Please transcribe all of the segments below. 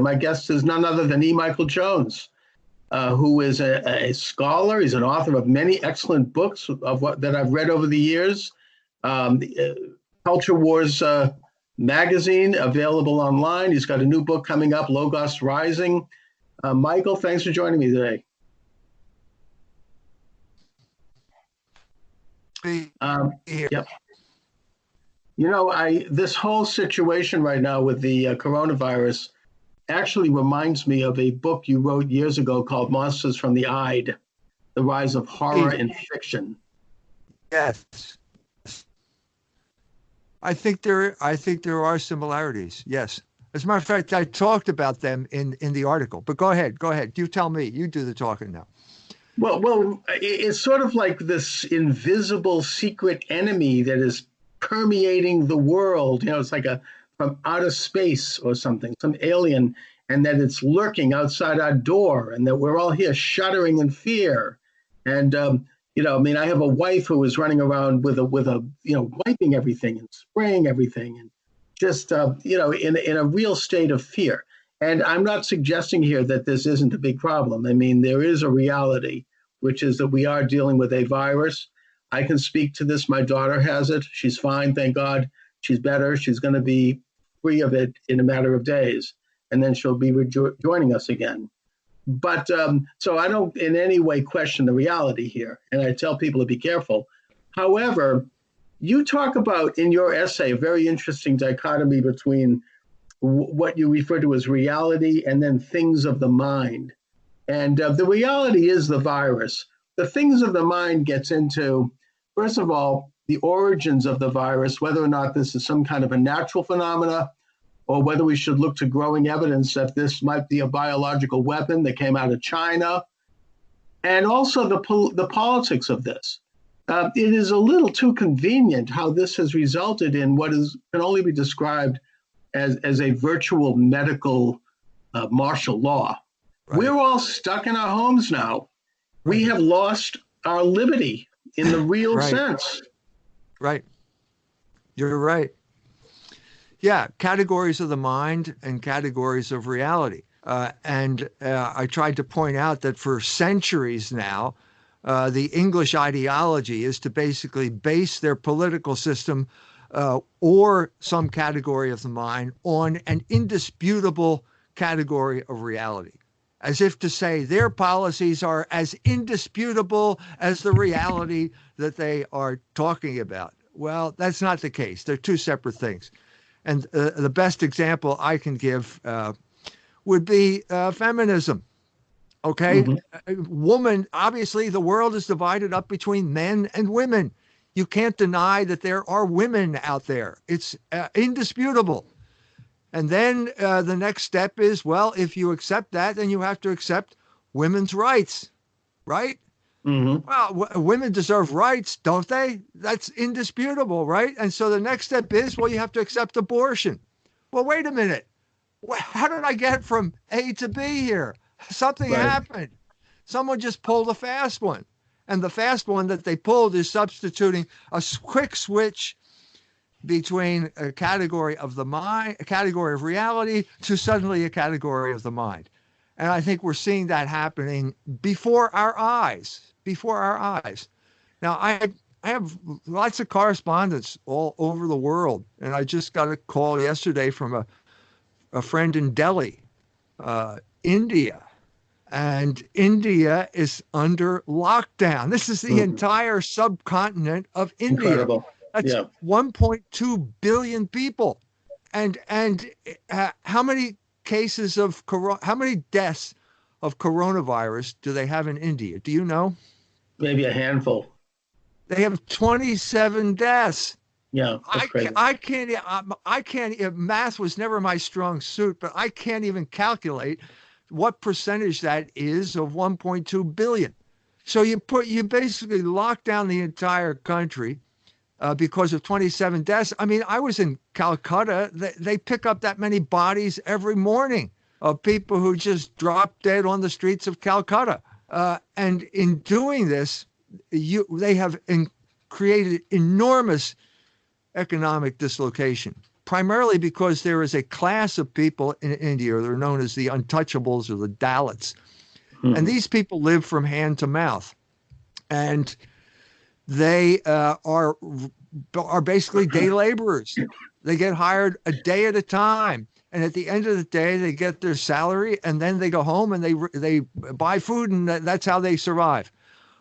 My guest is none other than E. Michael Jones, who is a scholar. He's an author of many excellent books that I've read over the years. Culture Wars magazine, available online. He's got a new book coming up, Logos Rising. Michael, thanks for joining me today. Yep. This whole situation right now with the coronavirus actually reminds me of a book you wrote years ago called Monsters from the Ide, The Rise of Horror in Fiction. Yes. I think there are similarities. Yes. As a matter of fact, I talked about them in the article. But go ahead. You tell me. You do the talking now. Well, it's sort of like this invisible secret enemy that is permeating the world. It's like from outer space or something, some alien, and that it's lurking outside our door, and that we're all here shuddering in fear. And I have a wife who is running around with a wiping everything and spraying everything, and just in a real state of fear. And I'm not suggesting here that this isn't a big problem. I mean, there is a reality, which is that we are dealing with a virus. I can speak to this. My daughter has it. She's fine, thank God. She's better. She's going to be free of it in a matter of days, and then she'll be joining us again. But so I don't in any way question the reality here, and I tell people to be careful. However, you talk about in your essay a very interesting dichotomy between what you refer to as reality and then things of the mind. And the reality is the virus. The things of the mind gets into, first of all, the origins of the virus, whether or not this is some kind of a natural phenomena, or whether we should look to growing evidence that this might be a biological weapon that came out of China, and also the politics of this. It is a little too convenient how this has resulted in what can only be described as a virtual medical martial law. Right. We're all stuck in our homes now. Right. We have lost our liberty in the real sense. Right. You're right. Yeah, categories of the mind and categories of reality. And I tried to point out that for centuries now, the English ideology is to basically base their political system or some category of the mind on an indisputable category of reality, as if to say their policies are as indisputable as the reality that they are talking about. Well, that's not the case. They're two separate things. And the best example I can give would be feminism. Okay? Mm-hmm. Woman, obviously, the world is divided up between men and women. You can't deny that there are women out there. It's indisputable. And then the next step is, well, if you accept that, then you have to accept women's rights, right? Mm-hmm. Well, women deserve rights, don't they? That's indisputable, right? And so the next step is, well, you have to accept abortion. Well, wait a minute. How did I get from A to B here? Something happened. Someone just pulled a fast one. And the fast one that they pulled is substituting a quick switch between a category of the mind, a category of reality, to suddenly a category of the mind. And I think we're seeing that happening before our eyes. Now, I have lots of correspondence all over the world. And I just got a call yesterday from a friend in Delhi, India. And India is under lockdown. This is the entire subcontinent of India. Incredible. That's 1.2 billion people. And how many cases of how many deaths of coronavirus do they have in India? Do you know? Maybe a handful. They have 27 deaths. Yeah, that's crazy. I can't. Math was never my strong suit, but I can't even calculate what percentage that is of 1.2 billion. So you basically lock down the entire country because of 27 deaths. I mean, I was in Calcutta. They pick up that many bodies every morning of people who just drop dead on the streets of Calcutta. And in doing this, they have created enormous economic dislocation. primarily because there is a class of people in India, they're known as the untouchables or the Dalits. And these people live from hand to mouth. And they are basically day laborers. They get hired a day at a time. And at the end of the day, they get their salary, and then they go home and they buy food, and that's how they survive.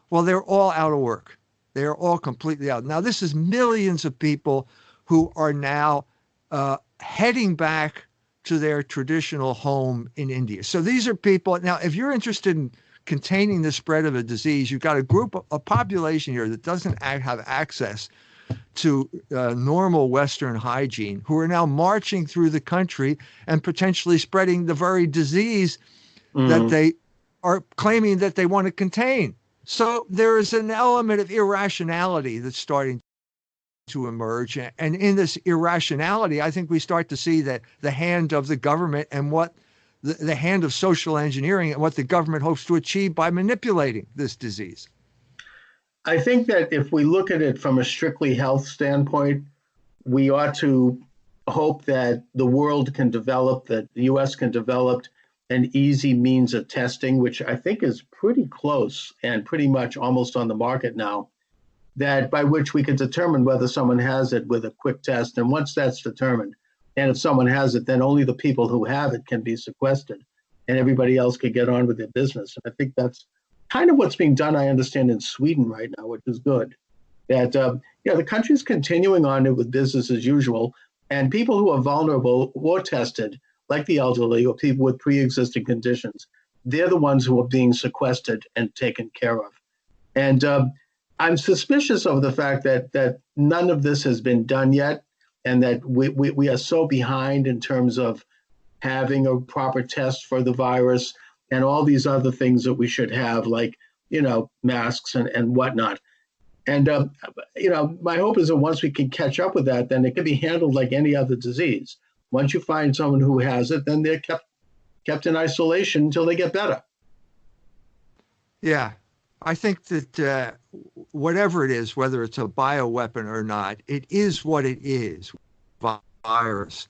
Well, they're all out of work. They're all completely out. Now, this is millions of people who are now heading back to their traditional home in India. So these are people. Now, if you're interested in containing the spread of a disease, you've got a population here that doesn't have access to normal Western hygiene, who are now marching through the country and potentially spreading the very disease that they are claiming that they want to contain. So there is an element of irrationality that's starting to emerge. And in this irrationality, I think we start to see that the hand of the government and what the hand of social engineering and what the government hopes to achieve by manipulating this disease. I think that if we look at it from a strictly health standpoint, we ought to hope that the world can develop, that the U.S. can develop an easy means of testing, which I think is pretty close and pretty much almost on the market now, that by which we can determine whether someone has it with a quick test. And once that's determined, and if someone has it, then only the people who have it can be sequestered and everybody else can get on with their business. And I think that's kind of what's being done, I understand, in Sweden right now, which is good. That, the country's continuing on it with business as usual, and people who are vulnerable or tested, like the elderly or people with pre-existing conditions, they're the ones who are being sequestered and taken care of. And I'm suspicious of the fact that none of this has been done yet, and that we are so behind in terms of having a proper test for the virus and all these other things that we should have, like, masks and whatnot. And, my hope is that once we can catch up with that, then it can be handled like any other disease. Once you find someone who has it, then they're kept in isolation until they get better. Yeah, I think that whatever it is, whether it's a bioweapon or not, it is what it is, virus.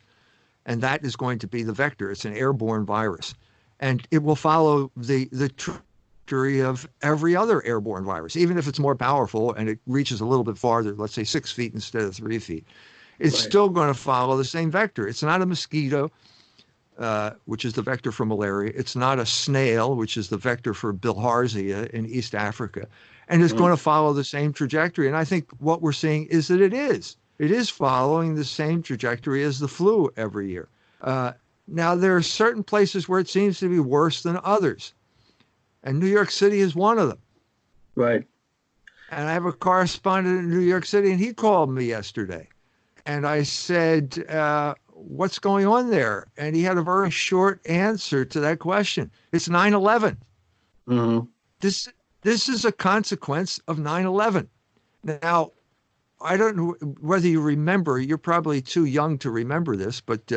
And that is going to be the vector. It's an airborne virus. And it will follow the trajectory of every other airborne virus, even if it's more powerful and it reaches a little bit farther, let's say 6 feet instead of 3 feet. It's still going to follow the same vector. It's not a mosquito, which is the vector for malaria. It's not a snail, which is the vector for bilharzia in East Africa. And it's going to follow the same trajectory. And I think what we're seeing is that it is following the same trajectory as the flu every year. Now, there are certain places where it seems to be worse than others. And New York City is one of them. Right. And I have a correspondent in New York City, and he called me yesterday. And I said, what's going on there? And he had a very short answer to that question. It's 9/11. Mm-hmm. This is a consequence of 9/11. Now, I don't know whether you remember, you're probably too young to remember this, but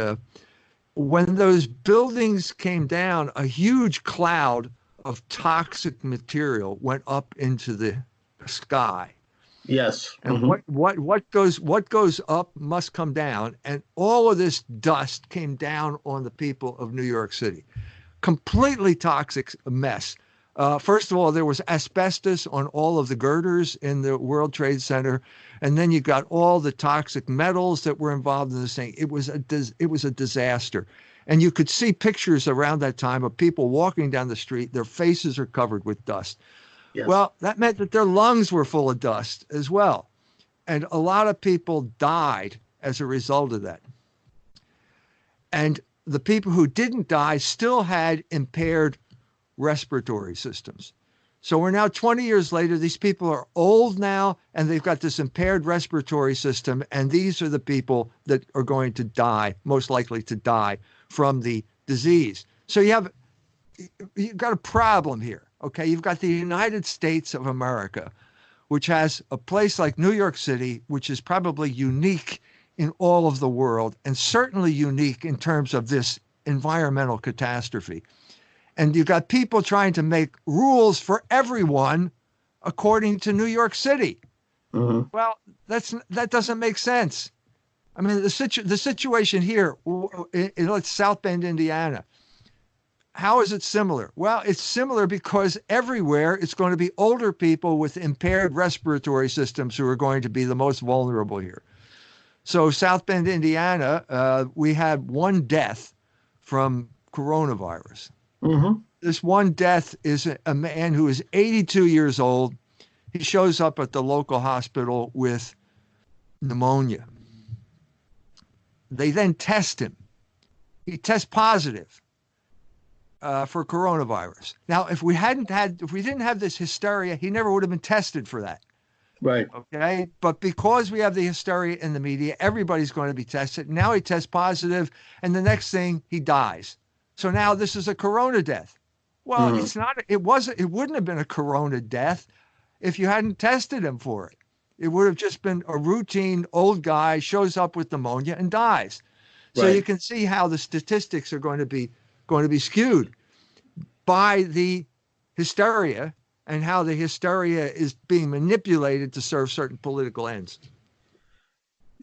when those buildings came down, a huge cloud of toxic material went up into the sky. Yes. And what goes up must come down. And all of this dust came down on the people of New York City. Completely toxic mess. First of all, there was asbestos on all of the girders in the World Trade Center. And then you got all the toxic metals that were involved in this thing. It was a disaster. And you could see pictures around that time of people walking down the street. Their faces are covered with dust. Yes. Well, that meant that their lungs were full of dust as well. And a lot of people died as a result of that. And the people who didn't die still had impaired respiratory systems. So we're now 20 years later, these people are old now, and they've got this impaired respiratory system, and these are the people that are going to die, most likely to die from the disease. So you've got a problem here, okay? You've got the United States of America, which has a place like New York City, which is probably unique in all of the world, and certainly unique in terms of this environmental catastrophe. And you've got people trying to make rules for everyone according to New York City. Mm-hmm. Well, that doesn't make sense. I mean, the situation here in let's South Bend, Indiana. How is it similar? Well, it's similar because everywhere it's going to be older people with impaired respiratory systems who are going to be the most vulnerable here. So South Bend, Indiana, we had one death from coronavirus. Mm-hmm. This one death is a man who is 82 years old. He shows up at the local hospital with pneumonia. They then test him. He tests positive for coronavirus. Now, if we didn't have this hysteria, he never would have been tested for that. Right. Okay. But because we have the hysteria in the media, everybody's going to be tested. Now he tests positive, and the next thing he dies. So now this is a corona death. Well, it's not, it wouldn't have been a corona death if you hadn't tested him for it. It would have just been a routine old guy shows up with pneumonia and dies. So you can see how the statistics are going to be skewed by the hysteria and how the hysteria is being manipulated to serve certain political ends.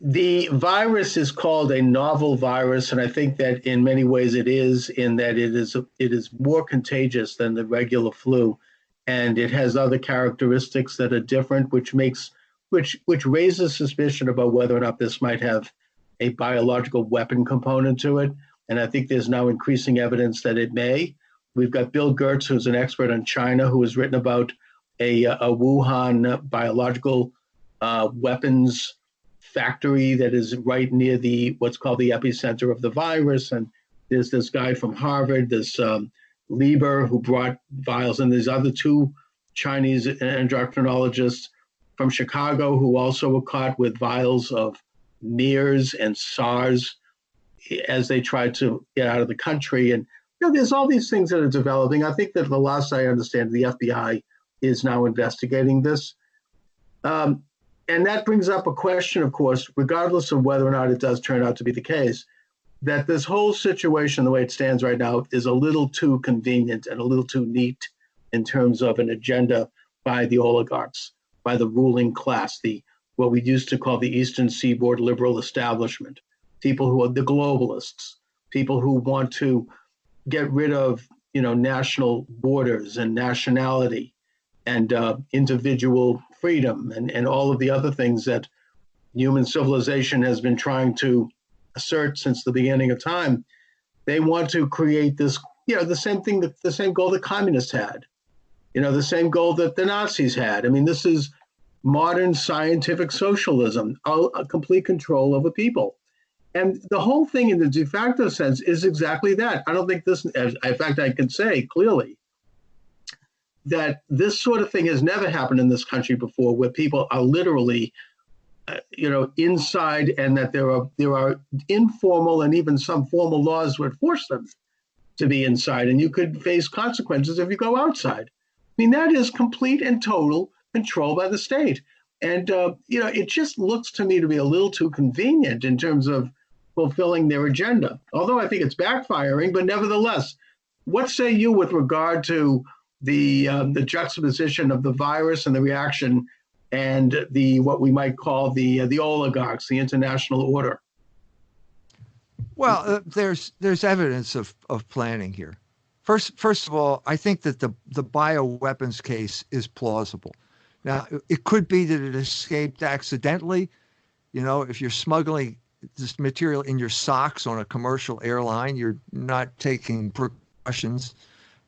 The virus is called a novel virus, and I think that in many ways it is, in that it is more contagious than the regular flu, and it has other characteristics that are different, which raises suspicion about whether or not this might have a biological weapon component to it. And I think there's now increasing evidence that it may. We've got Bill Gertz, who's an expert on China, who has written about a Wuhan biological weapons factory that is right near what's called the epicenter of the virus. And there's this guy from Harvard, this Lieber, who brought vials, and there's other two Chinese endocrinologists from Chicago who also were caught with vials of MERS and SARS as they tried to get out of the country. And there's all these things that are developing. I think that the last I understand, the FBI is now investigating this. And that brings up a question, of course, regardless of whether or not it does turn out to be the case, that this whole situation, the way it stands right now, is a little too convenient and a little too neat in terms of an agenda by the oligarchs, by the ruling class, what we used to call the Eastern Seaboard liberal establishment, people who are the globalists, people who want to get rid of, national borders and nationality and individual freedom and all of the other things that human civilization has been trying to assert since the beginning of time. They want to create this, the same goal that communists had, the same goal that the Nazis had. I mean, this is modern scientific socialism, a complete control over people. And the whole thing in the de facto sense is exactly that. I don't think this, in fact, I can say clearly that this sort of thing has never happened in this country before, where people are literally, inside, and that there are informal and even some formal laws would force them to be inside, and you could face consequences if you go outside. I mean, that is complete and total control by the state. And, it just looks to me to be a little too convenient in terms of fulfilling their agenda, although I think it's backfiring. But nevertheless, what say you with regard to the juxtaposition of the virus and the reaction and what we might call the oligarchs, the international order? Well, there's evidence of planning here. First of all, I think that the bioweapons case is plausible. Now, it could be that it escaped accidentally. If you're smuggling this material in your socks on a commercial airline, you're not taking precautions.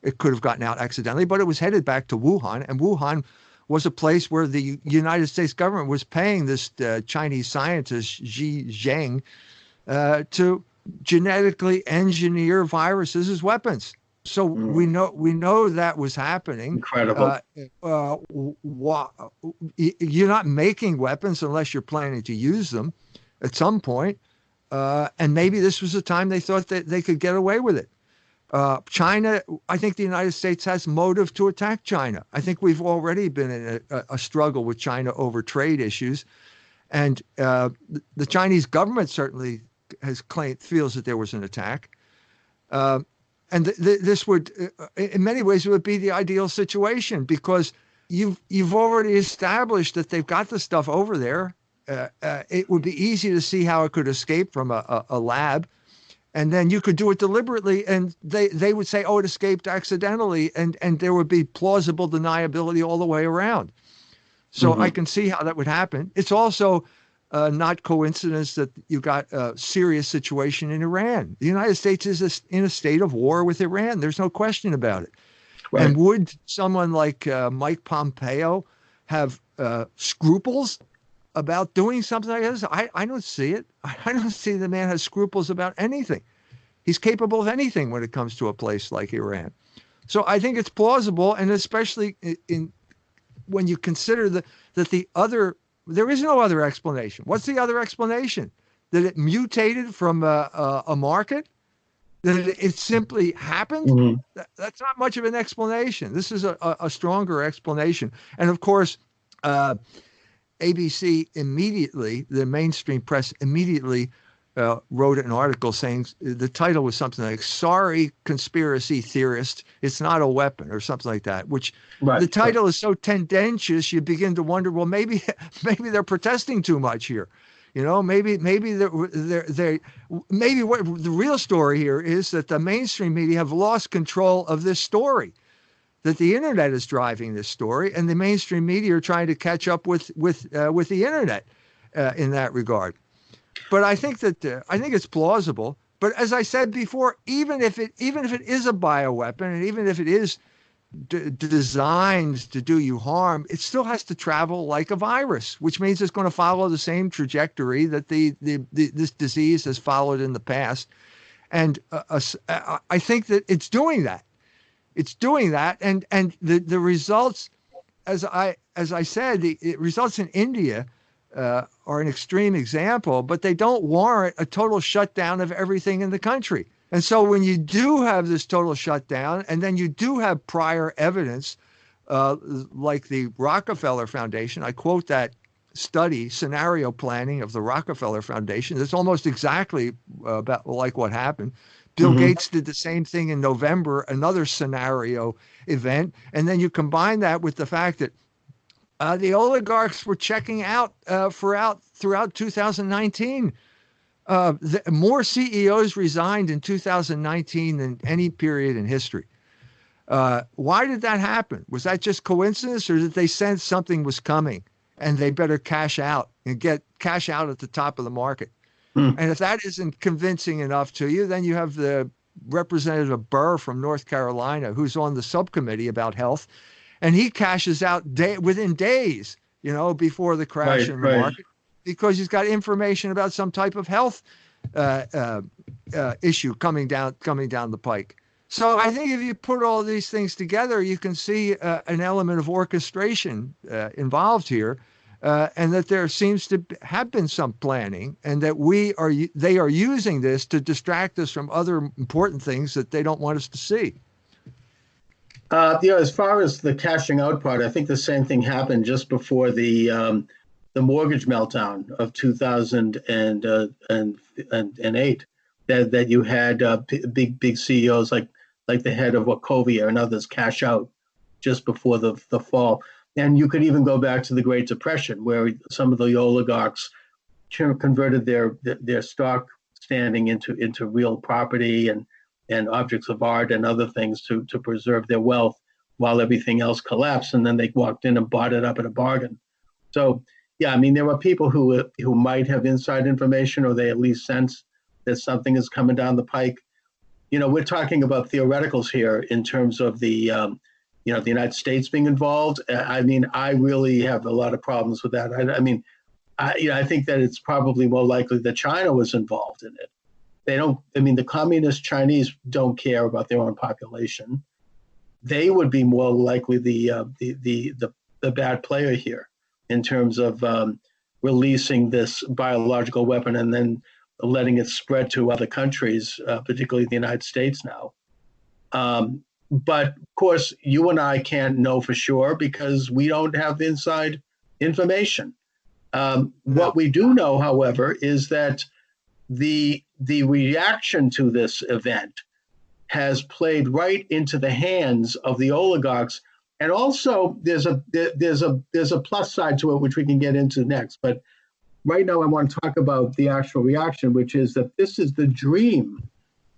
It could have gotten out accidentally, but it was headed back to Wuhan, and Wuhan was a place where the United States government was paying this Chinese scientist, Xi Zheng, to genetically engineer viruses as weapons. So we know that was happening. Incredible. You're not making weapons unless you're planning to use them at some point. And maybe this was a time they thought that they could get away with it. China, I think the United States has motive to attack China. I think we've already been in a struggle with China over trade issues. And the Chinese government certainly feels that there was an attack. And this would, in many ways, it would be the ideal situation, because you've already established that they've got the stuff over there. it would be easy to see how it could escape from a lab. And then you could do it deliberately, and they would say, oh, it escaped accidentally, and there would be plausible deniability all the way around. So I can see how that would happen. It's also not coincidence that you got a serious situation in Iran. The United States is in a state of war with Iran. There's no question about it. Right. And would someone like Mike Pompeo have scruples about doing something like this? I don't see it. I don't see the man has scruples about anything. He's capable of anything when it comes to a place like Iran. So I think it's plausible, and especially when you consider that there is no other explanation. What's the other explanation? That it mutated from a market? That it simply happened? That's not much of an explanation. This is a stronger explanation. And of course, ABC immediately, the mainstream press immediately wrote an article saying the title was something like "Sorry, Conspiracy Theorist, It's Not a Weapon" or something like that, which the title is so tendentious you begin to wonder, well, maybe they're protesting too much here. You know, maybe what the real story here is that the mainstream media have lost control of this story, that the internet is driving this story, and the mainstream media are trying to catch up with the internet in that regard. But I think it's plausible. But as I said before, even if it is a bioweapon, and even if it is designed to do you harm, it still has to travel like a virus, which means it's going to follow the same trajectory that this disease has followed in the past. And I think that it's doing that. It's doing that, and the results, as I said, the results in India are an extreme example, but they don't warrant a total shutdown of everything in the country. And so when you do have this total shutdown, and then you do have prior evidence, like the Rockefeller Foundation, I quote that study, scenario planning of the Rockefeller Foundation. It's almost exactly about like what happened. Bill Gates did the same thing in November, another scenario event. And then you combine that with the fact that the oligarchs were checking out throughout 2019. More CEOs resigned in 2019 than any period in history. Why did that happen? Was that just coincidence, or did they sense something was coming and they better cash out and get cash out at the top of the market? And if that isn't convincing enough to you, then you have the Representative Burr from North Carolina, who's on the subcommittee about health, and he cashes out within days, before the crash in the market, because he's got information about some type of health issue coming down the pike. So I think if you put all these things together, you can see an element of orchestration involved here. And that there seems to have been some planning, and that they are using this to distract us from other important things that they don't want us to see. As far as the cashing out part, I think the same thing happened just before the mortgage meltdown of 2008. That you had big CEOs like the head of Wachovia and others cash out just before the fall. And you could even go back to the Great Depression, where some of the oligarchs converted their stock standing into real property and objects of art and other things to preserve their wealth while everything else collapsed. And then they walked in and bought it up at a bargain. So, yeah, I mean, there were people who might have inside information, or they at least sense that something is coming down the pike. We're talking about theoreticals here in terms of the United States being involved. I mean, I really have a lot of problems with that. I think that it's probably more likely that China was involved in it. The communist Chinese don't care about their own population. They would be more likely the bad player here in terms of releasing this biological weapon and then letting it spread to other countries, particularly the United States now. But of course, you and I can't know for sure because we don't have inside information. What we do know, however, is that the reaction to this event has played right into the hands of the oligarchs, and also there's a plus side to it, which we can get into next. But right now I want to talk about the actual reaction, which is that this is the dream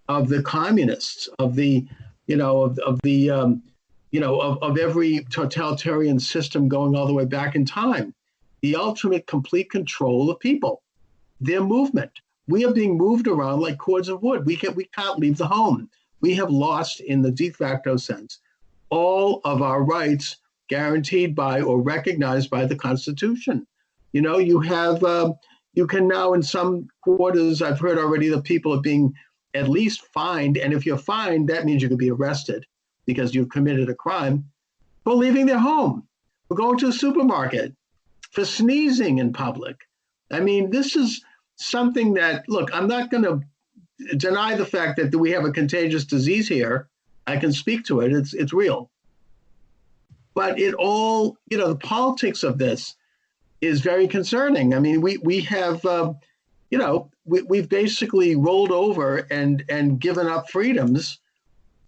of the communists, of the, of the, of every totalitarian system going all the way back in time. The ultimate complete control of people, their movement. We are being moved around like cords of wood. We can't leave the home. We have lost, in the de facto sense, all of our rights guaranteed by or recognized by the Constitution. You have, you can now in some quarters, I've heard already that people are being at least fined. And if you're fined, that means you could be arrested because you've committed a crime for leaving their home, for going to a supermarket, for sneezing in public. I mean, this is something that, look, I'm not going to deny the fact that we have a contagious disease here. I can speak to it. It's real. But it all, the politics of this is very concerning. I mean, we have, we've basically rolled over and given up freedoms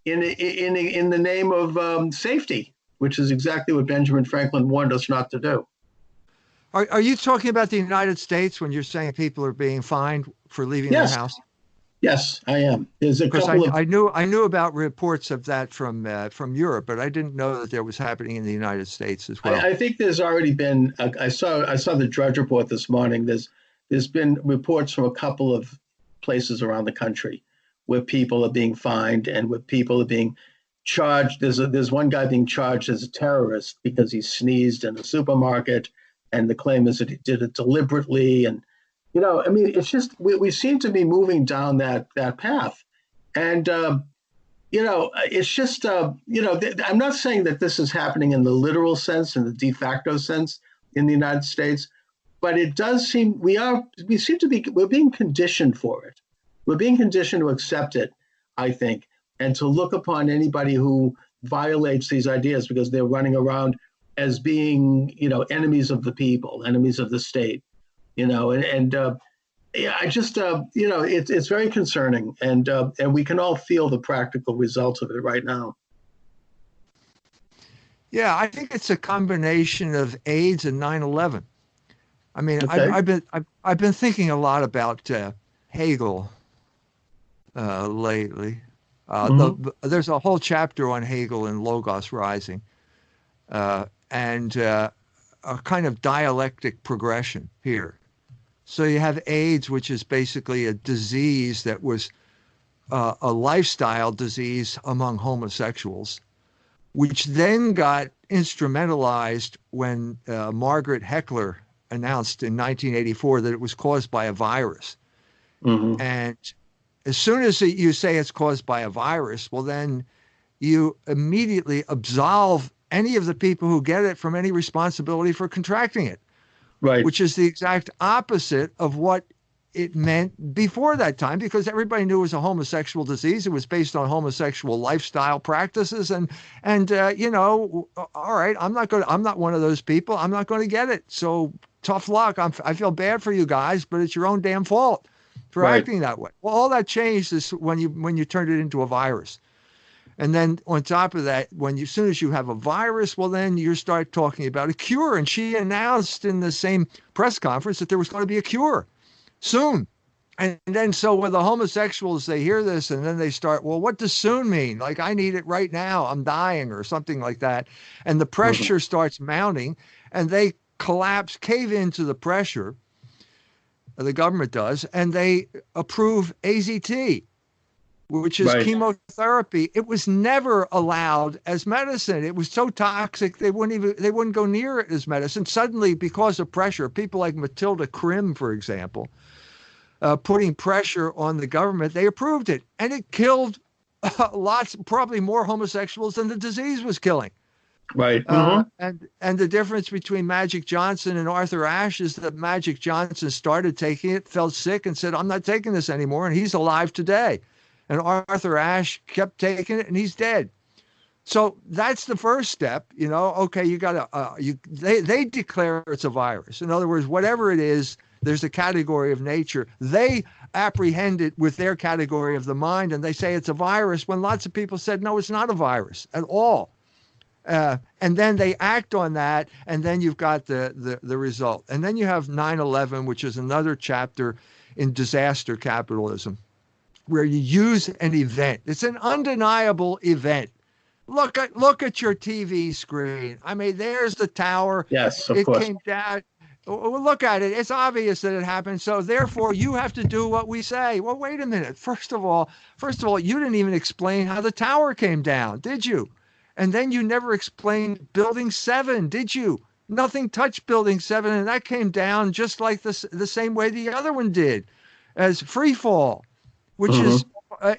in the name of safety, which is exactly what Benjamin Franklin warned us not to do. Are you talking about the United States when you're saying people are being fined for leaving their house? Yes, I am. There's a couple of. I knew about reports of that from Europe, but I didn't know that there was happening in the United States as well. I think there's already been. I saw the Drudge Report this morning. There's been reports from a couple of places around the country where people are being fined and where people are being charged. There's one guy being charged as a terrorist because he sneezed in a supermarket, and the claim is that he did it deliberately. And I mean, it's just we seem to be moving down that path, and it's just I'm not saying that this is happening in the literal sense, in the de facto sense, in the United States, but it does seem we're being conditioned for it. We're being conditioned to accept it, I think, and to look upon anybody who violates these ideas because they're running around as being, enemies of the people, enemies of the state, I just, it's very concerning, and we can all feel the practical results of it right now. Yeah, I think it's a combination of AIDS and 9/11. I mean, Okay. I've been thinking a lot about Hegel lately. There's a whole chapter on Hegel in Logos Rising, and a kind of dialectic progression here. So you have AIDS, which is basically a disease that was a lifestyle disease among homosexuals, which then got instrumentalized when Margaret Heckler announced in 1984 that it was caused by a virus. Mm-hmm. And as soon as you say it's caused by a virus, well, then you immediately absolve any of the people who get it from any responsibility for contracting it. Right. Which is the exact opposite of what it meant before that time, because everybody knew it was a homosexual disease. It was based on homosexual lifestyle practices, and all right, I'm not one of those people. I'm not going to get it. So tough luck. I feel bad for you guys, but it's your own damn fault for acting that way. Well, all that changed is when you turned it into a virus. And then on top of that, as soon as you have a virus, well, then you start talking about a cure. And she announced in the same press conference that there was going to be a cure soon. And then so when the homosexuals, they hear this and then they start, well, what does soon mean? Like, I need it right now. I'm dying or something like that. And the pressure starts mounting and they cave into the pressure. The government does, and they approve AZT, which is chemotherapy. It was never allowed as medicine. It was so toxic they wouldn't go near it as medicine. Suddenly, because of pressure, people like Matilda Krim, for example, putting pressure on the government, they approved it, and it killed probably more homosexuals than the disease was killing. Right. And the difference between Magic Johnson and Arthur Ashe is that Magic Johnson started taking it, felt sick, and said, "I'm not taking this anymore," and he's alive today. And Arthur Ashe kept taking it, and he's dead. So that's the first step. Okay, you got to. They declare it's a virus. In other words, whatever it is, there's a category of nature. They apprehend it with their category of the mind, and they say it's a virus. When lots of people said, no, it's not a virus at all. And then they act on that, and then you've got the result. And then you have 9/11, which is another chapter in disaster capitalism, where you use an event. It's an undeniable event. Look at your TV screen. I mean, there's the tower. Yes, of It course. came down. Look at it. It's obvious that it happened. So therefore, you have to do what we say. Well, wait a minute. First of all, you didn't even explain how the tower came down, did you? And then you never explained Building 7, did you? Nothing touched Building 7, and that came down just like the same way the other one did, as free fall, which is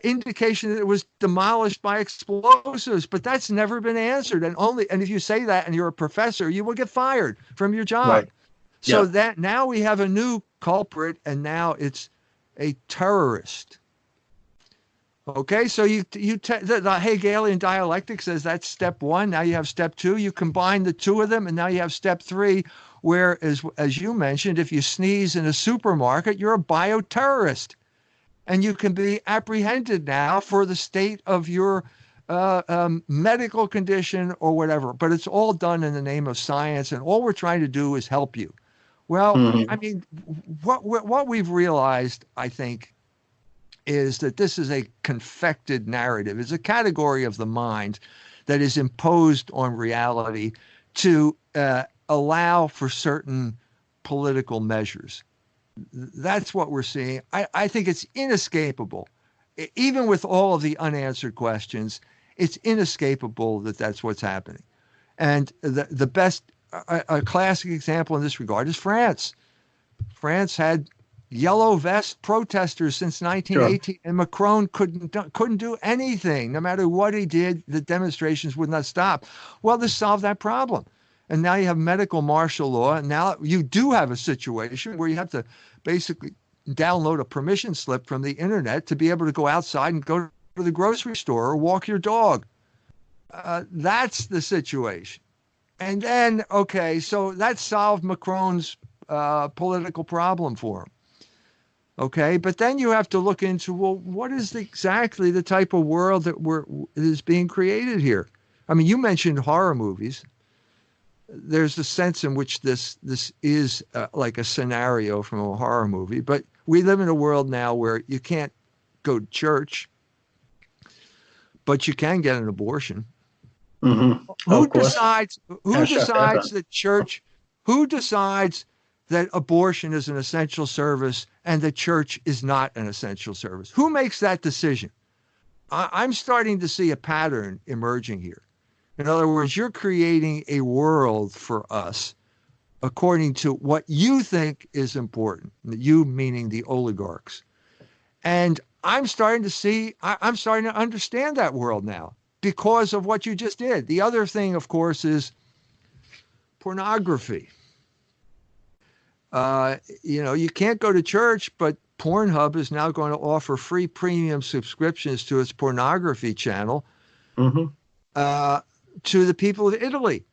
indication that it was demolished by explosives. But that's never been answered. And if you say that and you're a professor, you will get fired from your job. Right. So Yeah. that now we have a new culprit, and now it's a terrorist. Okay, so the Hegelian dialectic says that's step one. Now you have step two. You combine the two of them, and now you have step three, where, as you mentioned, if you sneeze in a supermarket, you're a bioterrorist, and you can be apprehended now for the state of your medical condition or whatever. But it's all done in the name of science, and all we're trying to do is help you. Well, I mean, what we've realized, I think, is that this is a confected narrative. It's a category of the mind that is imposed on reality to allow for certain political measures. That's what we're seeing. I think it's inescapable. Even with all of the unanswered questions, it's inescapable that that's what's happening. And the best, a classic example in this regard is France. France had yellow vest protesters since 1918, sure. And Macron couldn't do anything. No matter what he did, the demonstrations would not stop. Well, this solved that problem. And now you have medical martial law, and now you do have a situation where you have to basically download a permission slip from the internet to be able to go outside and go to the grocery store or walk your dog. That's the situation. And then, okay, so that solved Macron's political problem for him. Okay, but then you have to look into, well, what is exactly the type of world that is being created here? I mean, you mentioned horror movies. There's a sense in which this is like a scenario from a horror movie, but we live in a world now where you can't go to church, but you can get an abortion. Who decides that church? Who decides that abortion is an essential service and the church is not an essential service? Who makes that decision? I'm starting to see a pattern emerging here. In other words, you're creating a world for us according to what you think is important, you meaning the oligarchs. And I'm starting to understand that world now because of what you just did. The other thing, of course, is pornography. You can't go to church, but Pornhub is now going to offer free premium subscriptions to its pornography channel to the people of Italy,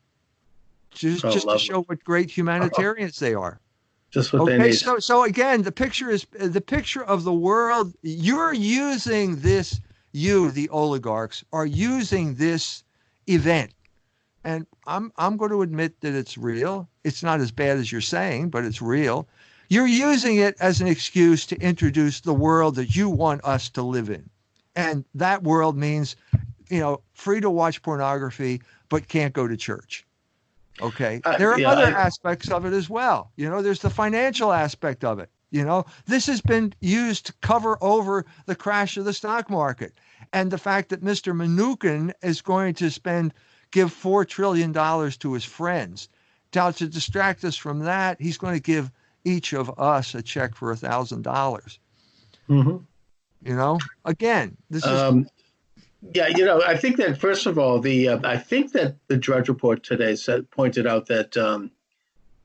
just to show what great humanitarians they are. Just what they need. So again, the picture of the world. You're using this. You, the oligarchs, are using this event. And I'm going to admit that it's real. It's not as bad as you're saying, but it's real. You're using it as an excuse to introduce the world that you want us to live in. And that world means, free to watch pornography, but can't go to church. Okay. There are other aspects of it as well. There's the financial aspect of it. This has been used to cover over the crash of the stock market. And the fact that Mr. Mnuchin is going to give $4 trillion to his friends. Now, to distract us from that, he's going to give each of us a check for $1,000. Again, this is... I think that, first of all, I think that the Drudge Report today pointed out that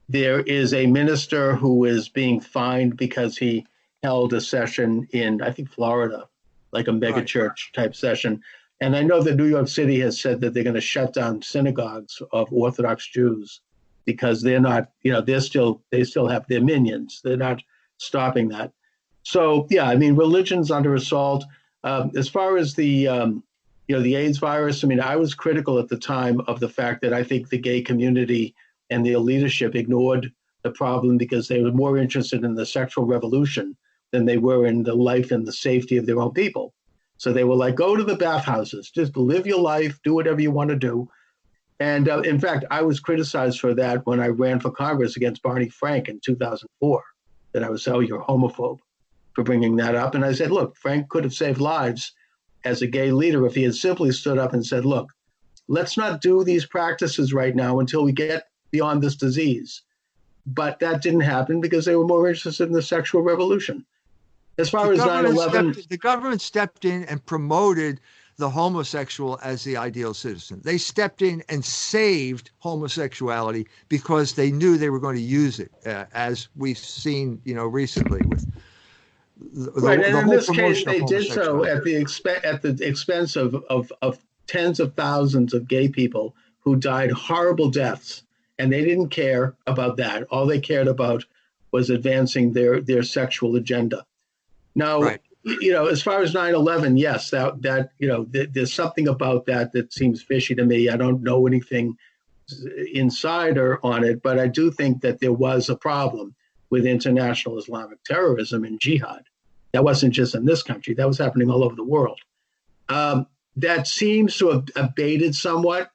there is a minister who is being fined because he held a session in, I think, Florida, like a mega church type session. And I know that New York City has said that they're going to shut down synagogues of Orthodox Jews because they're not, they still have their minions. They're not stopping that. So, religion's under assault. As far as the the AIDS virus. I mean, I was critical at the time of the fact that I think the gay community and their leadership ignored the problem because they were more interested in the sexual revolution than they were in the life and the safety of their own people. So they were like, go to the bathhouses, just live your life, do whatever you want to do. And in fact, I was criticized for that when I ran for Congress against Barney Frank in 2004, that I was, oh, you're a homophobe for bringing that up. And I said, look, Frank could have saved lives as a gay leader if he had simply stood up and said, look, let's not do these practices right now until we get beyond this disease. But that didn't happen because they were more interested in the sexual revolution. As far as 9/11, the government stepped in and promoted the homosexual as the ideal citizen. They stepped in and saved homosexuality because they knew they were going to use it, as we've seen, recently with right. And in this case, they did so at the expense of tens of thousands of gay people who died horrible deaths, and they didn't care about that. All they cared about was advancing their sexual agenda. Now, right. As far as 9/11, yes, there's something about that seems fishy to me. I don't know anything insider on it, but I do think that there was a problem with international Islamic terrorism and jihad. That wasn't just in this country. That was happening all over the world. That seems to have abated somewhat,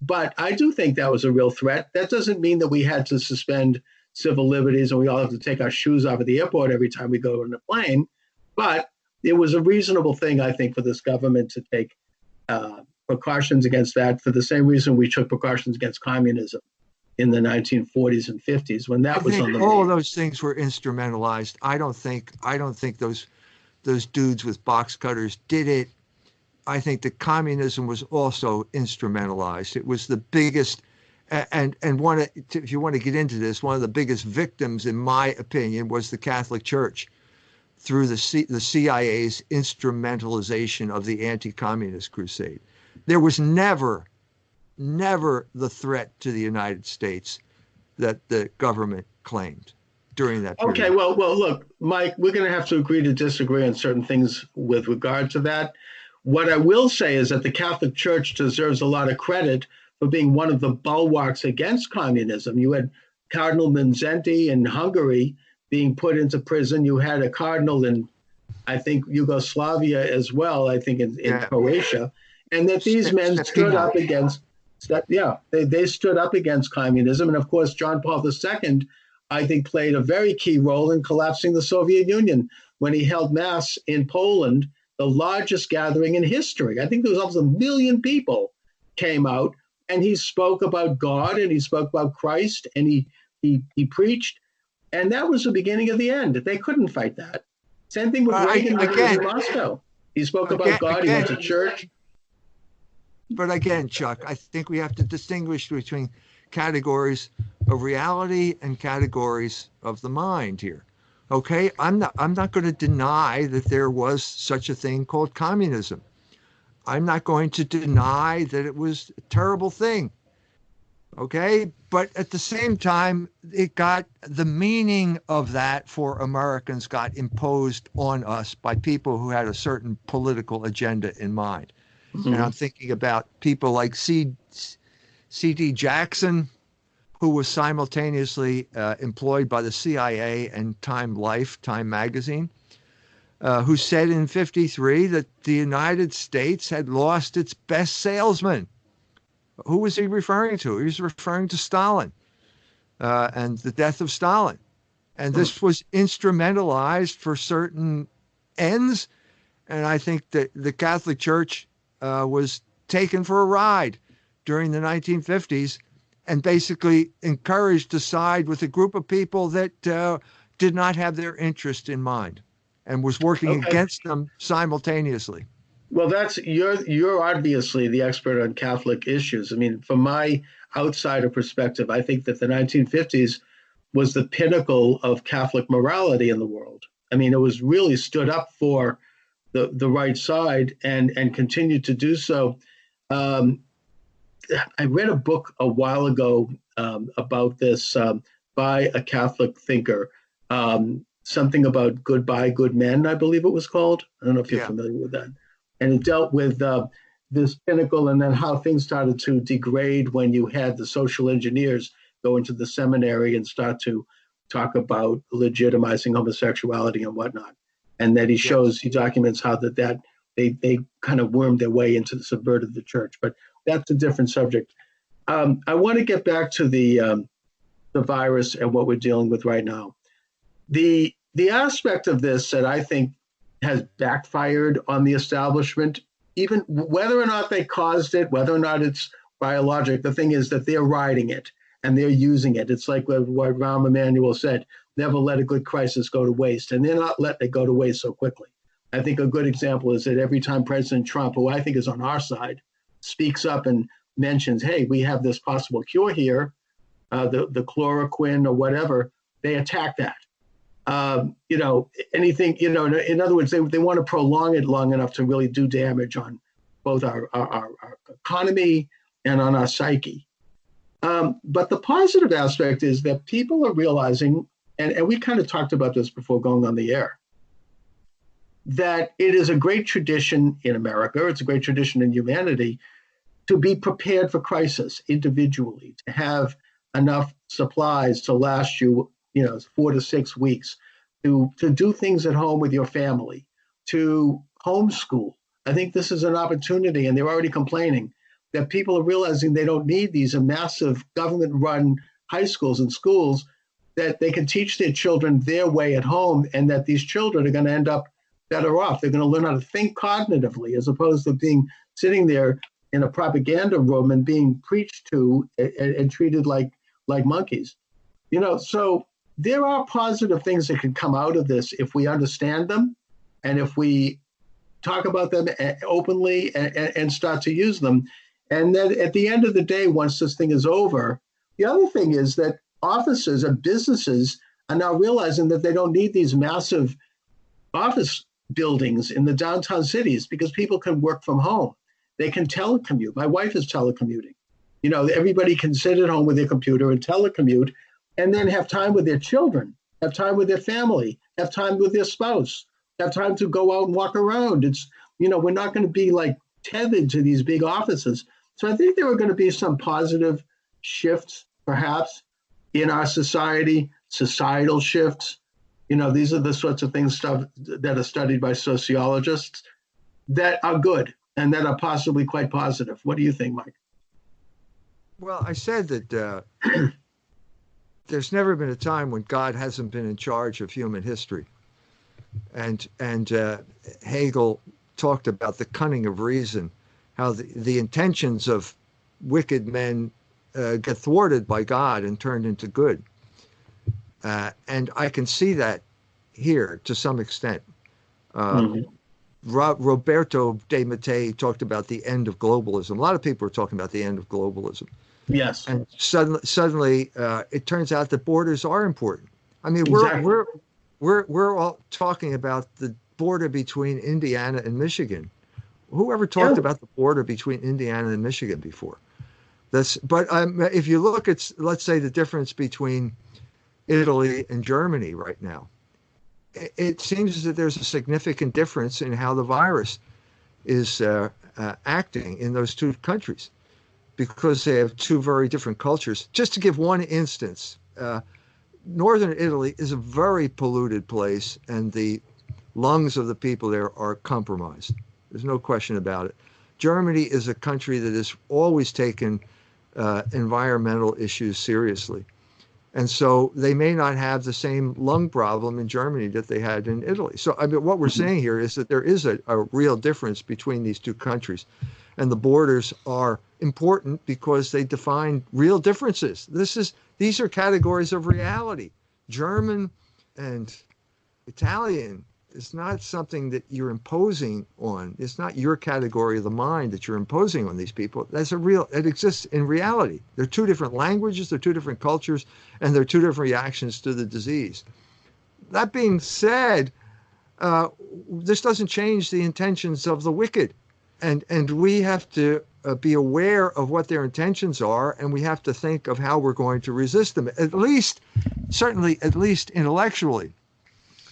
but I do think that was a real threat. That doesn't mean that we had to suspend civil liberties and we all have to take our shoes off at the airport every time we go on a plane. But it was a reasonable thing, I think, for this government to take precautions against that for the same reason we took precautions against communism in the 1940s and 50s when that was on the all of those things were instrumentalized. I don't think those dudes with box cutters did it. I think that communism was also instrumentalized. It was the biggest, and if you want to get into this, one of the biggest victims, in my opinion, was the Catholic Church through the CIA's instrumentalization of the anti-communist crusade. There was never the threat to the United States that the government claimed during that period. Okay, well, look, Mike, we're going to have to agree to disagree on certain things with regard to that. What I will say is that the Catholic Church deserves a lot of credit for being one of the bulwarks against communism. You had Cardinal Mindszenty in Hungary being put into prison. You had a cardinal in, I think, Yugoslavia as well, I think in Croatia. And that these men stood up against, they stood up against communism. And of course, John Paul II, I think, played a very key role in collapsing the Soviet Union when he held Mass in Poland, the largest gathering in history. I think there was almost 1 million people came out, and he spoke about God and he spoke about Christ and he preached. And that was the beginning of the end. They couldn't fight that. Same thing with Reagan when he was in Moscow. He spoke about God, he went to church. But again, Chuck, I think we have to distinguish between categories of reality and categories of the mind here. Okay, I'm not going to deny that there was such a thing called communism. I'm not going to deny that it was a terrible thing. Okay, but at the same time, the meaning of that for Americans got imposed on us by people who had a certain political agenda in mind. Mm-hmm. And I'm thinking about people like C.D. Jackson, who was simultaneously employed by the CIA and Time magazine, who said in 1953 that the United States had lost its best salesman. Who was he referring to? He was referring to Stalin and the death of Stalin. And this was instrumentalized for certain ends. And I think that the Catholic Church was taken for a ride during the 1950s and basically encouraged to side with a group of people that did not have their interest in mind and was working against them simultaneously. Well, you're obviously the expert on Catholic issues. I mean, from my outsider perspective, I think that the 1950s was the pinnacle of Catholic morality in the world. I mean, it was really stood up for the right side and continued to do so. I read a book a while ago about this by a Catholic thinker, something about Goodbye, Good Men, I believe it was called. I don't know if you're familiar with that. And it dealt with this pinnacle, and then how things started to degrade when you had the social engineers go into the seminary and start to talk about legitimizing homosexuality and whatnot. And that he documents how that they kind of wormed their way into the subverted the church. But that's a different subject. I want to get back to the virus and what we're dealing with right now. The aspect of this that I think has backfired on the establishment, even whether or not they caused it, whether or not it's biologic, the thing is that they're riding it and they're using it. It's like what Rahm Emanuel said, never let a good crisis go to waste. And they're not letting it go to waste so quickly. I think a good example is that every time President Trump, who I think is on our side, speaks up and mentions, hey, we have this possible cure here, the chloroquine or whatever, they attack that. Anything, in other words, they want to prolong it long enough to really do damage on both our economy and on our psyche. But the positive aspect is that people are realizing, and we kind of talked about this before going on the air, that it is a great tradition in America, it's a great tradition in humanity, to be prepared for crisis individually, to have enough supplies to last you, 4 to 6 weeks, to do things at home with your family, to homeschool. I think this is an opportunity, and they're already complaining that people are realizing they don't need these massive government-run high schools and schools, that they can teach their children their way at home, and that these children are going to end up better off. They're going to learn how to think cognitively as opposed to sitting there in a propaganda room and being preached to and treated like monkeys. So there are positive things that can come out of this if we understand them and if we talk about them openly and start to use them. And then at the end of the day, once this thing is over, the other thing is that offices and businesses are now realizing that they don't need these massive office buildings in the downtown cities because people can work from home. They can telecommute. My wife is telecommuting. Everybody can sit at home with their computer and telecommute and then have time with their children, have time with their family, have time with their spouse, have time to go out and walk around. It's, we're not going to be like tethered to these big offices. So I think there are going to be some positive shifts, perhaps, in our society, societal shifts. These are the sorts of things that are studied by sociologists that are good and that are possibly quite positive. What do you think, Mike? Well, I said that there's never been a time when God hasn't been in charge of human history. And Hegel talked about the cunning of reason, how the intentions of wicked men get thwarted by God and turned into good. And I can see that here to some extent. Roberto de Mattei talked about the end of globalism. A lot of people are talking about the end of globalism. Yes. And suddenly it turns out that borders are important. I mean, Exactly. we're all talking about the border between Indiana and Michigan. Whoever talked about the border between Indiana and Michigan before? But if you look at, let's say, the difference between Italy and Germany right now, it seems that there's a significant difference in how the virus is acting in those two countries because they have two very different cultures. Just to give one instance, northern Italy is a very polluted place, and the lungs of the people there are compromised. There's no question about it. Germany is a country that has always taken environmental issues seriously. And so they may not have the same lung problem in Germany that they had in Italy. So I mean, what we're saying here is that there is a real difference between these two countries. And the borders are important because they define real differences. These are categories of reality. German and Italian is not something that you're imposing on. It's not your category of the mind that you're imposing on these people. It exists in reality. They're two different languages, they're two different cultures, and they're two different reactions to the disease. That being said, this doesn't change the intentions of the wicked. And we have to be aware of what their intentions are, and we have to think of how we're going to resist them, at least intellectually.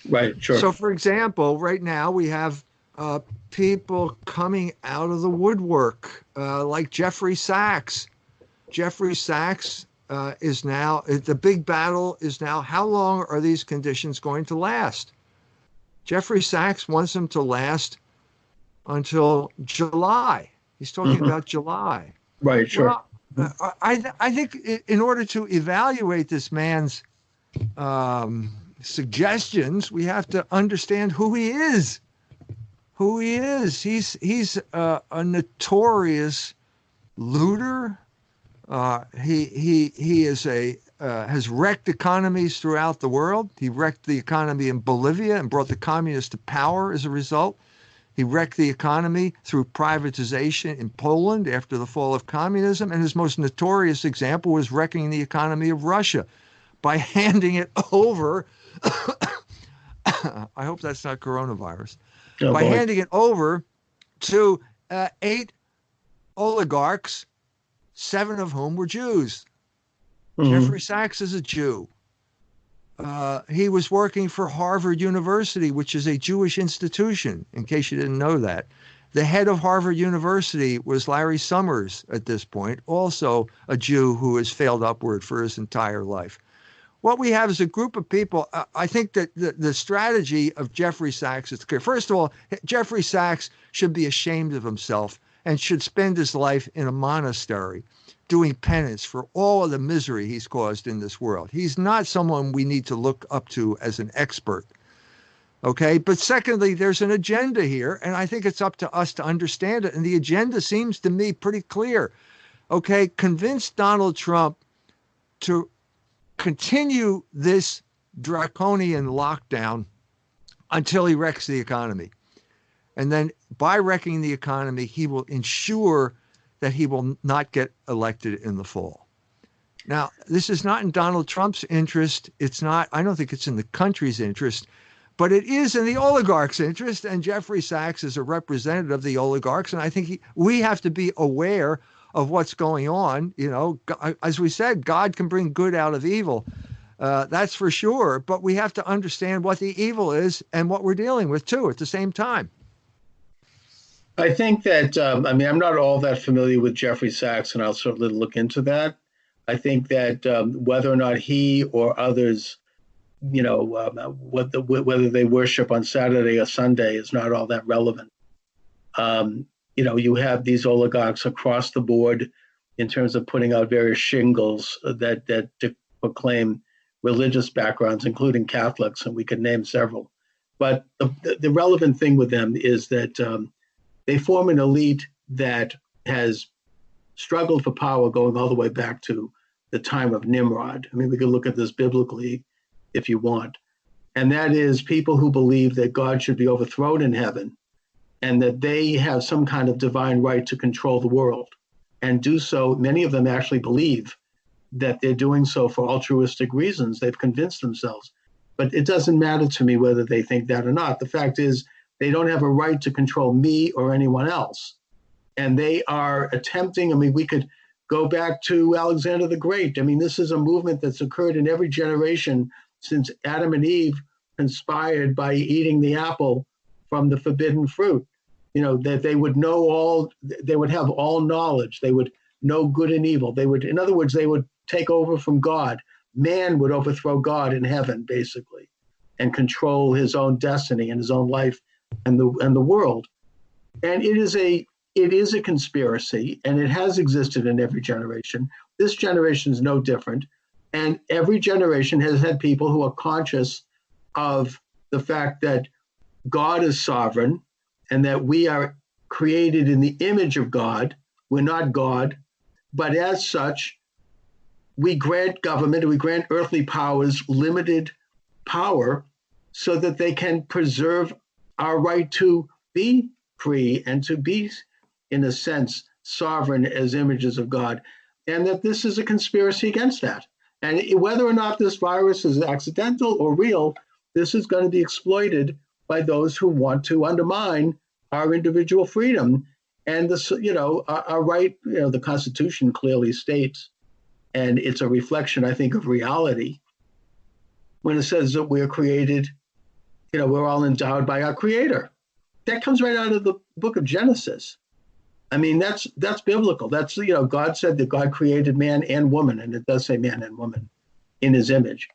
Right, sure. So, for example, right now we have uh, people coming out of the woodwork, like Jeffrey Sachs. Jeffrey Sachs is now, the big battle is now, how long are these conditions going to last? Jeffrey Sachs wants them to last until July. He's talking about July. Right, sure. Well, I think in order to evaluate this man's suggestions, we have to understand who he is. Who he is. He's a notorious looter. He is has wrecked economies throughout the world. He wrecked the economy in Bolivia and brought the communists to power as a result. He wrecked the economy through privatization in Poland after the fall of communism. And his most notorious example was wrecking the economy of Russia by handing it over. I hope that's not coronavirus. Oh, by boy. handing it over to 8 oligarchs, 7 of whom were Jews. Jeffrey Sachs is a Jew. He was working for Harvard University, which is a Jewish institution, in case you didn't know that. The head of Harvard University was Larry Summers at this point, also a Jew who has failed upward for his entire life. What we have is a group of people. I think that the strategy of Jeffrey Sachs is clear. First of all, Jeffrey Sachs should be ashamed of himself and should spend his life in a monastery doing penance for all of the misery he's caused in this world. He's not someone we need to look up to as an expert. Okay. But secondly, there's an agenda here, and I think it's up to us to understand it. And the agenda seems to me pretty clear. Okay. Convince Donald Trump to continue this draconian lockdown until he wrecks the economy. And then by wrecking the economy, he will ensure that he will not get elected in the fall. Now, this is not in Donald Trump's interest. It's not, I don't think it's in the country's interest, but it is in the oligarchs' interest. And Jeffrey Sachs is a representative of the oligarchs. And I think we have to be aware of what's going on. You know, as we said, God can bring good out of evil. That's for sure. But we have to understand what the evil is and what we're dealing with, too, at the same time. I think that, I'm not all that familiar with Jeffrey Sachs, and I'll certainly look into that. I think that whether or not he or others, whether they worship on Saturday or Sunday is not all that relevant. You have these oligarchs across the board in terms of putting out various shingles that proclaim religious backgrounds, including Catholics, and we could name several. But the relevant thing with them is that they form an elite that has struggled for power going all the way back to the time of Nimrod. I mean, we could look at this biblically if you want. And that is people who believe that God should be overthrown in heaven and that they have some kind of divine right to control the world and do so. Many of them actually believe that they're doing so for altruistic reasons. They've convinced themselves. But it doesn't matter to me whether they think that or not. The fact is, they don't have a right to control me or anyone else. And they are attempting, we could go back to Alexander the Great. This is a movement that's occurred in every generation since Adam and Eve conspired by eating the apple from the forbidden fruit. That they would they would have all knowledge. They would know good and evil. In other words, they would take over from God. Man would overthrow God in heaven, basically, and control his own destiny and his own life and the world. And it is a conspiracy, and it has existed in every generation. This generation is no different. And every generation has had people who are conscious of the fact that God is sovereign and that we are created in the image of God. We're not God, but as such, we grant government, we grant earthly powers limited power so that they can preserve our right to be free and to be, in a sense, sovereign as images of God, and that this is a conspiracy against that. And whether or not this virus is accidental or real, this is going to be exploited by those who want to undermine our individual freedom and our right. The Constitution clearly states, and it's a reflection, I think, of reality when it says that we're created. We're all endowed by our Creator. that comes right out of the book of Genesis. I mean, that's biblical. That's, God said that God created man and woman, and it does say man and woman in his image.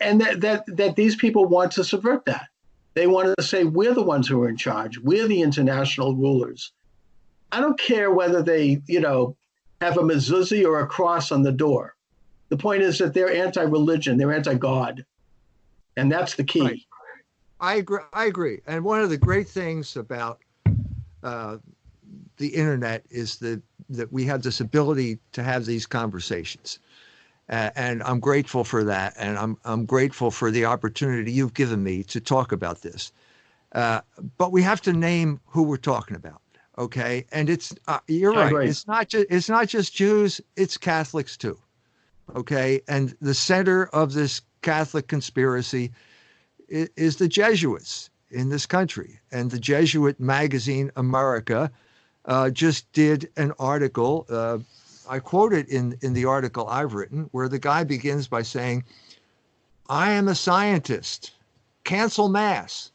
And that these people want to subvert that. They want to say, we're the ones who are in charge. We're the international rulers. I don't care whether they, have a mezuzah or a cross on the door. The point is that they're anti-religion. They're anti-God. And that's the key. Right. I agree. And one of the great things about the internet is that we have this ability to have these conversations. And I'm grateful for that. And I'm grateful for the opportunity you've given me to talk about this. But we have to name who we're talking about. Okay. And it's, you're right. Right. It's not just Jews, it's Catholics too. Okay. And the center of this Catholic conspiracy is the Jesuits in this country. And the Jesuit magazine, America, just did an article, I quote it in the article I've written, where the guy begins by saying, I am a scientist, cancel mass.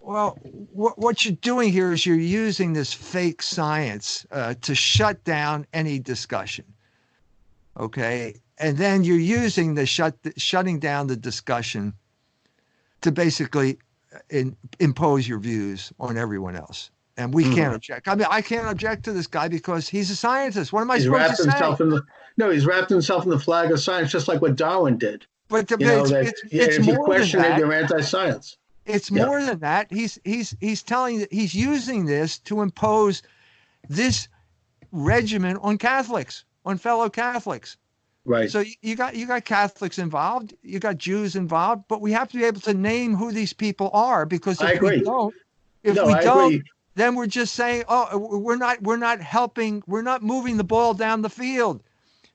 Well, what you're doing here is you're using this fake science to shut down any discussion. Okay. And then you're using the shutting down the discussion to basically impose your views on everyone else. And we can't object. I mean, I can't object to this guy because he's a scientist. What am I supposed to say? He's wrapped himself in the flag of science, just like what Darwin did. But it's more if you question than that. it, you're anti-science. It's more than that. He's telling that he's using this to impose this regimen on Catholics, on fellow Catholics. Right. So you got Catholics involved, you got Jews involved, but we have to be able to name who these people are, because if we don't, agree. Then we're just saying, oh, we're not helping, we're not moving the ball down the field.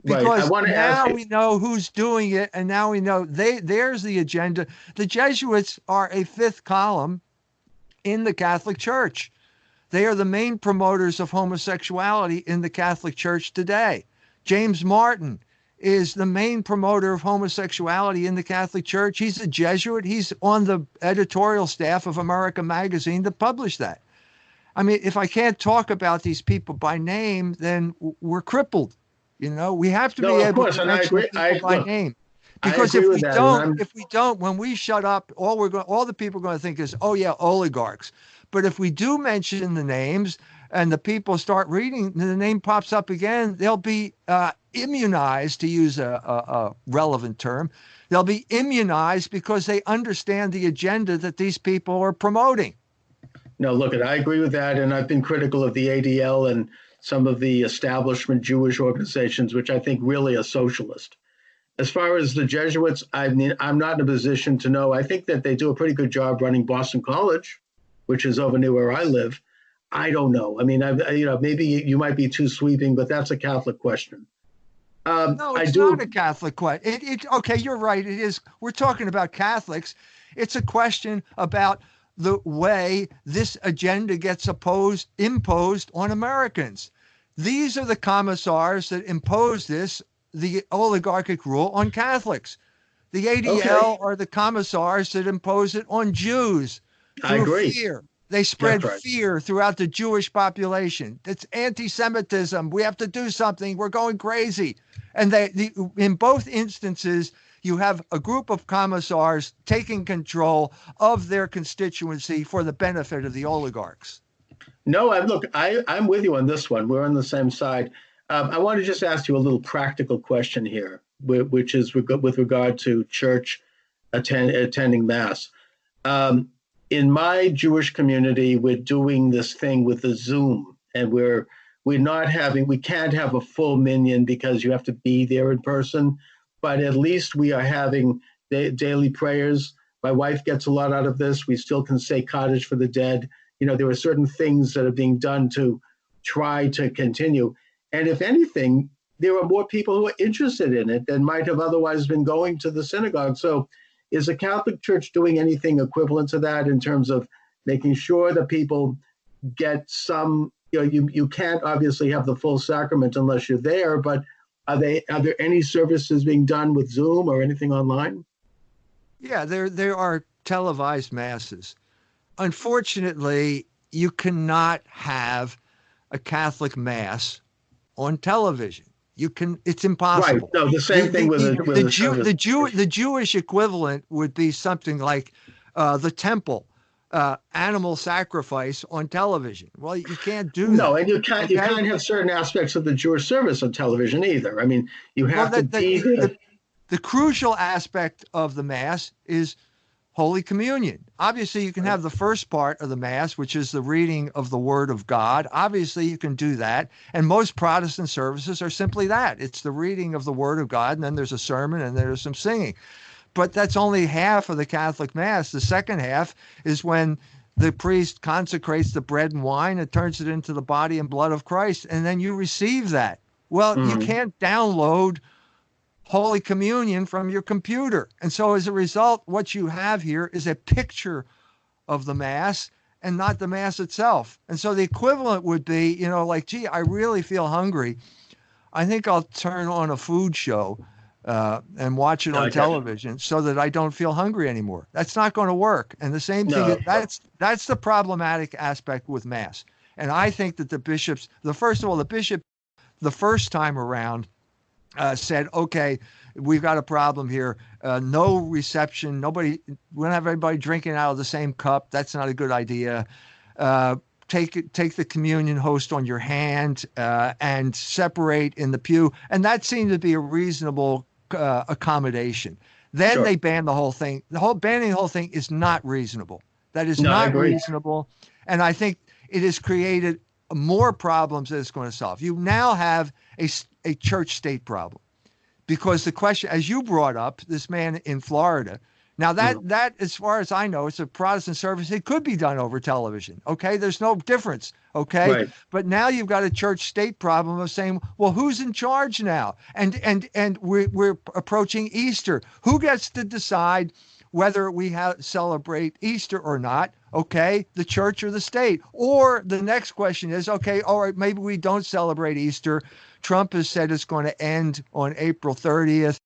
Because now we know who's doing it, and now we know there's the agenda. The Jesuits are a fifth column in the Catholic Church. They are the main promoters of homosexuality in the Catholic Church today. James Martin is the main promoter of homosexuality in the Catholic Church. He's a Jesuit. He's on the editorial staff of America magazine that published that. I mean, if I can't talk about these people by name, then we're crippled. We have to be able to mention people by name. Because if we don't, when we shut up, all the people are going to think is, oh yeah, oligarchs. But if we do mention the names and the people start reading, the name pops up again, they'll be immunized, to use a relevant term. They'll be immunized because they understand the agenda that these people are promoting. No, look, I agree with that. And I've been critical of the ADL and some of the establishment Jewish organizations, which I think really are socialist. As far as the Jesuits, I'm not in a position to know. I think that they do a pretty good job running Boston College, which is over near where I live. I don't know. I mean, maybe you might be too sweeping, but that's a Catholic question. No, it's not a Catholic question. Okay, you're right. It is. We're talking about Catholics. It's a question about the way this agenda gets imposed on Americans. These are the commissars that impose the oligarchic rule on Catholics. The ADL are the commissars that impose it on Jews through fear. They spread fear throughout the Jewish population. It's anti-Semitism. We have to do something. We're going crazy. And in both instances, you have a group of commissars taking control of their constituency for the benefit of the oligarchs. No, I'm with you on this one. We're on the same side. I want to just ask you a little practical question here, which is with regard to church attending Mass. In my Jewish community, we're doing this thing with the Zoom, and we can't have a full minyan because you have to be there in person. But at least we are having daily prayers. My wife gets a lot out of this. We still can say Kaddish for the dead. There are certain things that are being done to try to continue. And if anything, there are more people who are interested in it than might have otherwise been going to the synagogue. So is the Catholic Church doing anything equivalent to that in terms of making sure that people get some, you can't obviously have the full sacrament unless you're there, but are there any services being done with Zoom or anything online? Yeah, there are televised masses. unfortunately, you cannot have a Catholic Mass on television. It's Right. impossible. No, the same thing with the service. The Jewish equivalent would be something like the temple, animal sacrifice on television. Well, you can't do No, that. and you can't have certain aspects of the Jewish service on television either. I mean, you Well, have to be there. the crucial aspect of the Mass is Holy Communion. Obviously, you can have the first part of the Mass, which is the reading of the Word of God. Obviously, you can do that. And most Protestant services are simply that. It's the reading of the Word of God, and then there's a sermon, and there's some singing. But that's only half of the Catholic Mass. The second half is when the priest consecrates the bread and wine and turns it into the body and blood of Christ, and then you receive that. Well, you can't download Holy Communion from your computer. And so as a result, what you have here is a picture of the Mass and not the Mass itself. And so the equivalent would be, like, gee, I really feel hungry. I think I'll turn on a food show and watch it on television so that I don't feel hungry anymore. That's not going to work. And the same thing, that's the problematic aspect with Mass. And I think that the bishop, the first time around, said, okay, we've got a problem here. No reception. We don't have everybody drinking out of the same cup. That's not a good idea. Take the communion host on your hand and separate in the pew. And that seemed to be a reasonable accommodation. Then they banned the whole thing. Banning the whole thing is not reasonable. That is not reasonable. And I think it has created more problems that it's going to solve. You now have a church-state problem, because the question, as you brought up, this man in Florida, now that as far as I know, it's a Protestant service. It could be done over television. Okay, there's no difference. Okay, right. But now you've got a church-state problem of saying, well, who's in charge now? And we're approaching Easter. Who gets to decide whether we celebrate Easter or not? Okay, the church or the state? Or the next question is, okay, all right, maybe we don't celebrate Easter. Trump has said it's going to end on April 30th.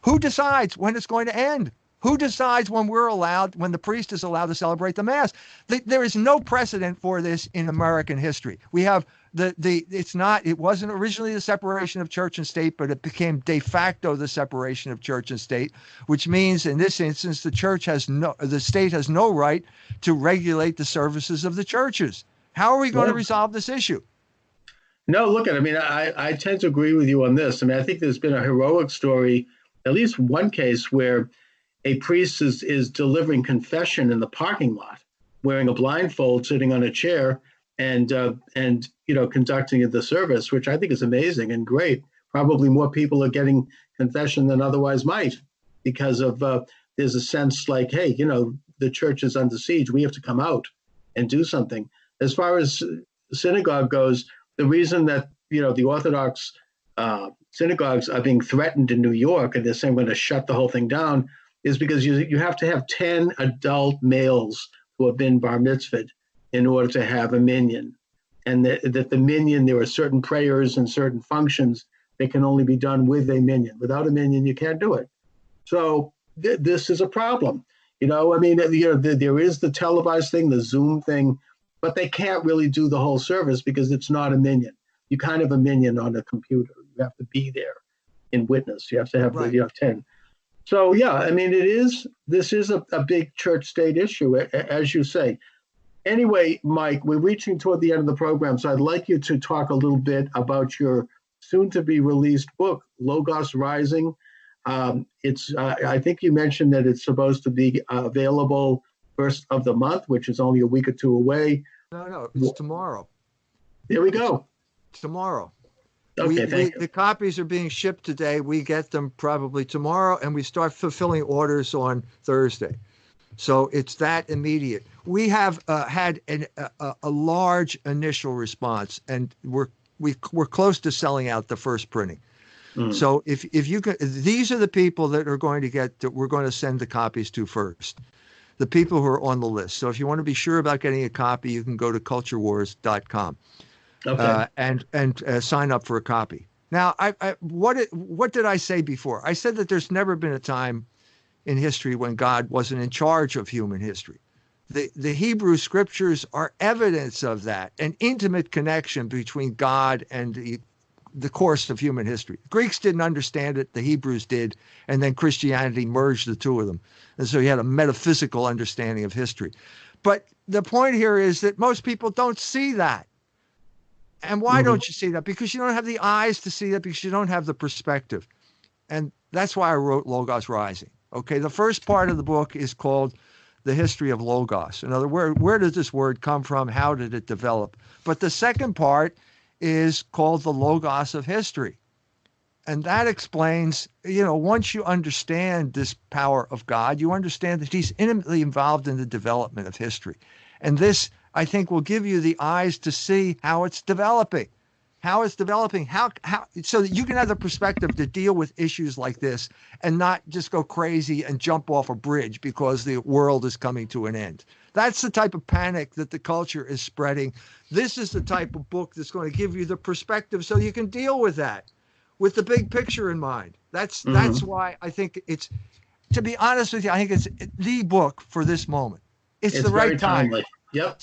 Who decides when it's going to end? Who decides when the priest is allowed to celebrate the Mass? There is no precedent for this in American history. We have it wasn't originally the separation of church and state, but it became de facto the separation of church and state, which means in this instance, the state has no right to regulate the services of the churches. How are we going to resolve this issue? No, look, I tend to agree with you on this. I think there's been a heroic story, at least one case where a priest is delivering confession in the parking lot, wearing a blindfold, sitting on a chair, and conducting the service, which I think is amazing and great. Probably more people are getting confession than otherwise might, because of there's a sense like, hey, the church is under siege. We have to come out and do something. As far as synagogue goes, the reason that the Orthodox synagogues are being threatened in New York, and they're saying we're going to shut the whole thing down, is because you have to have 10 adult males who have been bar mitzvahed in order to have a minyan. And that the minyan, there are certain prayers and certain functions that can only be done with a minyan. Without a minyan, you can't do it. So this is a problem. There is the televised thing, the Zoom thing, but they can't really do the whole service because it's not a minyan. You can't have a minyan on a computer. You have to be there in witness. You have to have 10. So, this is a big church-state issue, as you say. Anyway, Mike, we're reaching toward the end of the program, so I'd like you to talk a little bit about your soon-to-be-released book, Logos Rising. I think you mentioned that it's supposed to be available first of the month, which is only a week or two away. No, it's tomorrow. There we go. It's tomorrow. Okay, the copies are being shipped today. We get them probably tomorrow, and we start fulfilling orders on Thursday. So it's that immediate. We have had a large initial response, and we're close to selling out the first printing. So if you can, these are the people that are going to we're going to send the copies to first. The people who are on the list. So if you want to be sure about getting a copy, you can go to culturewars.com. Okay. And sign up for a copy. Now, what did I say before? I said that there's never been a time in history when God wasn't in charge of human history. The Hebrew scriptures are evidence of that, an intimate connection between God and the course of human history. Greeks didn't understand it, the Hebrews did, and then Christianity merged the two of them. And so you had a metaphysical understanding of history. But the point here is that most people don't see that. And why don't you see that? Because you don't have the eyes to see that, because you don't have the perspective. And that's why I wrote Logos Rising. Okay, the first part of the book is called The History of Logos. In other words, where does this word come from? How did it develop? But the second part is called the Logos of history. And that explains, once you understand this power of God, you understand that he's intimately involved in the development of history. And this, I think, will give you the eyes to see how it's developing, how so that you can have the perspective to deal with issues like this and not just go crazy and jump off a bridge because the world is coming to an end. That's the type of panic that the culture is spreading. This is the type of book that's going to give you the perspective so you can deal with that, with the big picture in mind. That's why I think it's, to be honest with you, I think it's the book for this moment. It's the right time. Timely. Yep.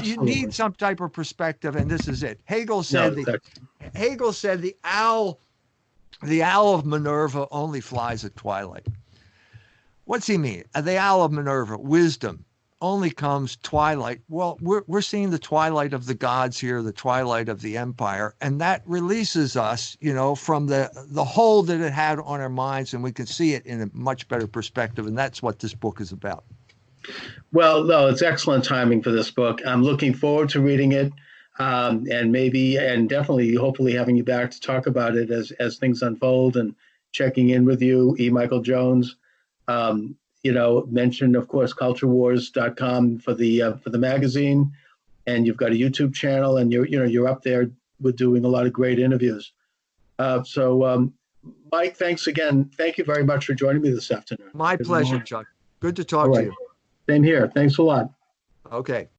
You need some type of perspective, and this is it. Hegel said the owl of Minerva only flies at twilight. What's he mean? The owl of Minerva, wisdom, only comes twilight. Well, we're seeing the twilight of the gods here, the twilight of the empire, and that releases us, from the hold that it had on our minds, and we can see it in a much better perspective, and that's what this book is about. Well, no, it's excellent timing for this book. I'm looking forward to reading it, and definitely, hopefully, having you back to talk about it as things unfold, and checking in with you, E. Michael Jones. Mentioned, of course, culturewars.com for the magazine, and you've got a YouTube channel, and you're up there with doing a lot of great interviews. So, Mike, thanks again. Thank you very much for joining me this afternoon. My pleasure, Chuck. Good to talk to you. Same here. Thanks a lot. Okay.